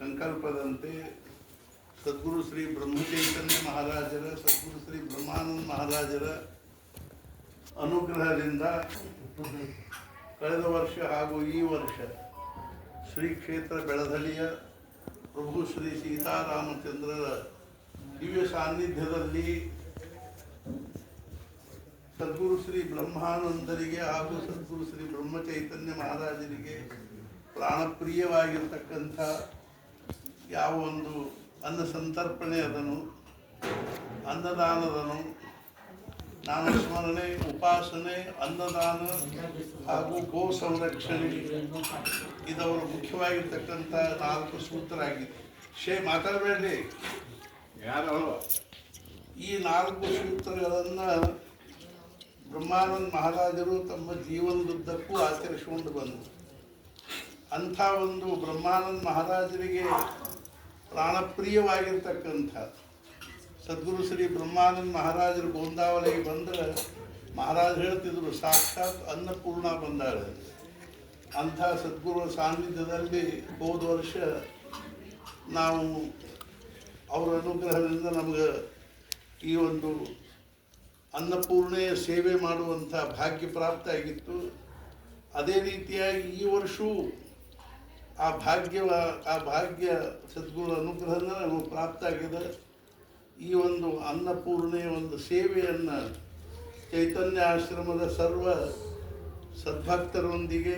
ಸಂಕಲ್ಪದಂತೆ ಸದ್ಗುರು ಶ್ರೀ ಬ್ರಹ್ಮಚೈತನ್ಯ ಮಹಾರಾಜರ ಸದ್ಗುರು ಶ್ರೀ ಬ್ರಹ್ಮಾನಂದ ಮಹಾರಾಜರ ಅನುಗ್ರಹದಿಂದ ಕಳೆದ ವರ್ಷ ಹಾಗೂ ಈ ವರ್ಷ ಶ್ರೀ ಕ್ಷೇತ್ರ ಬೆಳದಲಿಯ ಪ್ರಭು ಶ್ರೀ ಸೀತಾರಾಮಚಂದ್ರರ ದಿವ್ಯ ಸಾನ್ನಿಧ್ಯದಲ್ಲಿ ಸದ್ಗುರು ಶ್ರೀ ಬ್ರಹ್ಮಾನಂದರಿಗೆ ಹಾಗೂ ಸದ್ಗುರು ಶ್ರೀ ಬ್ರಹ್ಮಚೈತನ್ಯ ಮಹಾರಾಜರಿಗೆ ಪ್ರಾಣಪ್ರಿಯವಾಗಿರ್ತಕ್ಕಂಥ ಯಾವ ಒಂದು ಅನ್ನ ಸಂತರ್ಪಣೆ ಅದನ್ನು ಅನ್ನದಾನದನು ನಾಮಸ್ಮರಣೆ ಉಪಾಸನೆ ಅನ್ನದಾನ ಹಾಗೂ ಗೋ ಸಂರಕ್ಷಣೆ ಇದವರು ಮುಖ್ಯವಾಗಿರ್ತಕ್ಕಂಥ 4 ಸೂತ್ರ ಆಗಿದೆ. ಮಾತಾಡಬೇಡ್ರಿ ಯಾರು. ಈ 4 ಸೂತ್ರಗಳನ್ನು ಬ್ರಹ್ಮಾನಂದ ಮಹಾರಾಜರು ತಮ್ಮ ಜೀವನದುದ್ದಕ್ಕೂ ಆಚರಿಸಿಕೊಂಡು ಬಂದರು. ಅಂಥ ಒಂದು ಬ್ರಹ್ಮಾನಂದ ಮಹಾರಾಜರಿಗೆ ಪ್ರಾಣಪ್ರಿಯವಾಗಿರ್ತಕ್ಕಂಥ ಸದ್ಗುರು ಶ್ರೀ ಬ್ರಹ್ಮಾನಂದ ಮಹಾರಾಜರು ಗೋಂದಾವಲಿಗೆ ಬಂದರೆ ಮಹಾರಾಜ ಹೇಳ್ತಿದ್ರು ಸಾಕ್ಷಾತ್ ಅನ್ನಪೂರ್ಣ ಬಂದಾಳೆ. ಅಂಥ ಸದ್ಗುರು ಸಾನ್ನಿಧ್ಯದಲ್ಲಿ ಹೋದ ವರ್ಷ ನಾವು ಅವರ ಅನುಗ್ರಹದಿಂದ ನಮಗೆ ಈ ಒಂದು ಅನ್ನಪೂರ್ಣೆಯ ಸೇವೆ ಮಾಡುವಂಥ ಭಾಗ್ಯ ಪ್ರಾಪ್ತ ಆಗಿತ್ತು. ಅದೇ ರೀತಿಯಾಗಿ ಈ ವರ್ಷವೂ ಆ ಭಾಗ್ಯ ಸದ್ಗುರು ಅನುಗ್ರಹನ ನಮಗೆ ಪ್ರಾಪ್ತ ಆಗಿದೆ. ಈ ಒಂದು ಅನ್ನಪೂರ್ಣೆಯ ಒಂದು ಸೇವೆಯನ್ನು ಚೈತನ್ಯ ಆಶ್ರಮದ ಸರ್ವ ಸದ್ಭಕ್ತರೊಂದಿಗೆ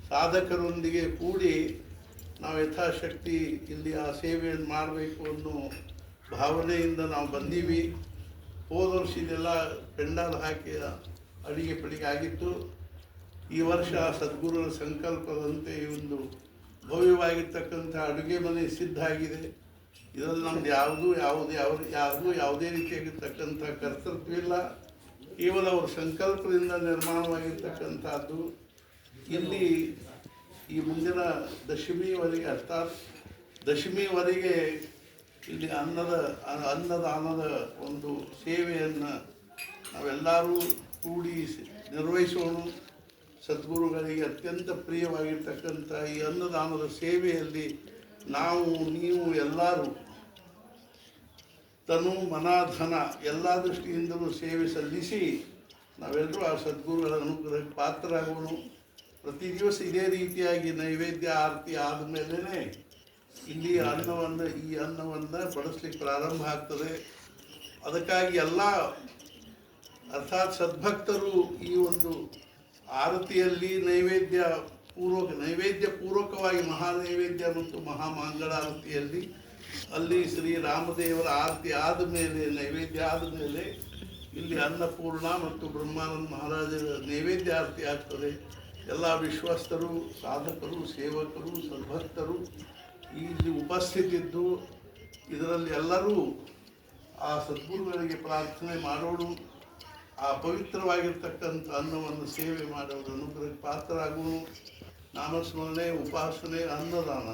ಸಾಧಕರೊಂದಿಗೆ ಕೂಡಿ ನಾವು ಯಥಾಶಕ್ತಿ ಇಲ್ಲಿ ಆ ಸೇವೆಯನ್ನು ಮಾಡಬೇಕು ಅನ್ನೋ ಭಾವನೆಯಿಂದ ನಾವು ಬಂದೀವಿ. ಹೋದ ವರ್ಷ ಇದೆಲ್ಲ ಪೆಂಡಾಲ್ ಹಾಕಿ ಅಡಿಗೆ ಪಡಿಗೆ ಆಗಿತ್ತು. ಈ ವರ್ಷ ಸದ್ಗುರುರ ಸಂಕಲ್ಪದಂತೆ ಈ ಒಂದು ಭವ್ಯವಾಗಿರ್ತಕ್ಕಂಥ ಅಡುಗೆ ಮನೆ ಸಿದ್ಧ ಆಗಿದೆ. ಇದರಲ್ಲಿ ನಮ್ದು ಯಾವುದೇ ರೀತಿಯಾಗಿರ್ತಕ್ಕಂಥ ಕರ್ತೃತ್ವ ಇಲ್ಲ. ಕೇವಲ ಅವರ ಸಂಕಲ್ಪದಿಂದ ನಿರ್ಮಾಣವಾಗಿರ್ತಕ್ಕಂಥದ್ದು. ಇಲ್ಲಿ ಈ ಮುಂದಿನ ದಶಮಿವರೆಗೆ ಅರ್ಥಾತ್ ದಶಮಿವರೆಗೆ ಇಲ್ಲಿ ಅನ್ನದಾನದ ಒಂದು ಸೇವೆಯನ್ನು ನಾವೆಲ್ಲರೂ ಕೂಡಿ ನಿರ್ವಹಿಸೋಣ. ಸದ್ಗುರುಗಳಿಗೆ ಅತ್ಯಂತ ಪ್ರಿಯವಾಗಿರ್ತಕ್ಕಂಥ ಈ ಅನ್ನದಾನದ ಸೇವೆಯಲ್ಲಿ ನಾವು ನೀವು ಎಲ್ಲರೂ ತನು ಮನ ಧನ ಎಲ್ಲ ದೃಷ್ಟಿಯಿಂದಲೂ ಸೇವೆ ಸಲ್ಲಿಸಿ ನಾವೆಲ್ಲರೂ ಆ ಸದ್ಗುರುಗಳ ಅನುಗ್ರಹಕ್ಕೆ ಪಾತ್ರರಾಗೋಣ. ಪ್ರತಿ ದಿವಸ ಇದೇ ರೀತಿಯಾಗಿ ನೈವೇದ್ಯ ಆರತಿ ಆದಮೇಲೆ ಇಲ್ಲಿ ಈ ಅನ್ನವನ್ನು ಬಡಿಸ್ಲಿಕ್ಕೆ ಪ್ರಾರಂಭ ಆಗ್ತದೆ. ಅದಕ್ಕಾಗಿ ಎಲ್ಲ ಅರ್ಥಾತ್ ಸದ್ಭಕ್ತರು ಈ ಒಂದು ಆರತಿಯಲ್ಲಿ ನೈವೇದ್ಯ ಪೂರ್ವಕವಾಗಿ ಮಹಾನೈವೇದ್ಯ ಮತ್ತು ಮಹಾಮಾಂಗಳಾರತಿಯಲ್ಲಿ ಅಲ್ಲಿ ಶ್ರೀರಾಮದೇವರ ಆರತಿ ಆದಮೇಲೆ ನೈವೇದ್ಯ ಆದಮೇಲೆ ಇಲ್ಲಿ ಅನ್ನಪೂರ್ಣ ಮತ್ತು ಬ್ರಹ್ಮಾನಂದ ಮಹಾರಾಜರ ನೈವೇದ್ಯ ಆರತಿ ಆಗ್ತದೆ. ಎಲ್ಲ ವಿಶ್ವಾಸ್ತರು ಸಾಧಕರು ಸೇವಕರು ಸದ್ಭಕ್ತರು ಇಲ್ಲಿ ಉಪಸ್ಥಿತಿದ್ದು ಇದರಲ್ಲಿ ಎಲ್ಲರೂ ಆ ಸದ್ಗುರುಗಳಿಗೆ ಪ್ರಾರ್ಥನೆ ಮಾಡೋಣ. ಆ ಪವಿತ್ರವಾಗಿರ್ತಕ್ಕಂಥ ಅನ್ನವನ್ನು ಸೇವೆ ಮಾಡೋದು ಅನುಗ್ರಹಕ್ಕೆ ಪಾತ್ರರಾಗೋಣ. ನಾಮಸ್ಮರಣೆ ಉಪಾಸನೆ ಅನ್ನದಾನ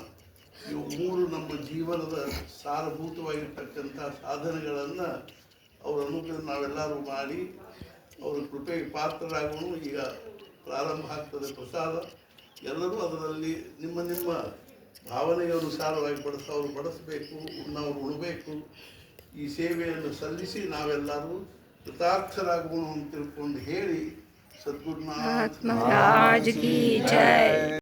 ಇವು 3 ನಮ್ಮ ಜೀವನದ ಸಾರಭೂತವಾಗಿರ್ತಕ್ಕಂಥ ಸಾಧನೆಗಳನ್ನು ಅವರ ಅನುಗ್ರಹ ನಾವೆಲ್ಲರೂ ಮಾಡಿ ಅವರ ಕೃಪೆಗೆ ಪಾತ್ರರಾಗೋಣ. ಈಗ ಪ್ರಾರಂಭ ಆಗ್ತದೆ ಪ್ರಸಾದ. ಎಲ್ಲರೂ ಅದರಲ್ಲಿ ನಿಮ್ಮ ಭಾವನೆಗೆ ಅನುಸಾರವಾಗಿ ಬಡಿಸಬೇಕು, ಉಣ್ಣವರು ಉಣಬೇಕು. ಈ ಸೇವೆಯನ್ನು ಸಲ್ಲಿಸಿ ನಾವೆಲ್ಲರೂ ಕೃತಾರ್ಥರಾಗುವ ಅಂತ ತಿಳ್ಕೊಂಡು ಹೇಳಿ ಸದ್ಗುರುನಾಥ ಮಹಾರಾಜ್ ಕಿ ಜೈ.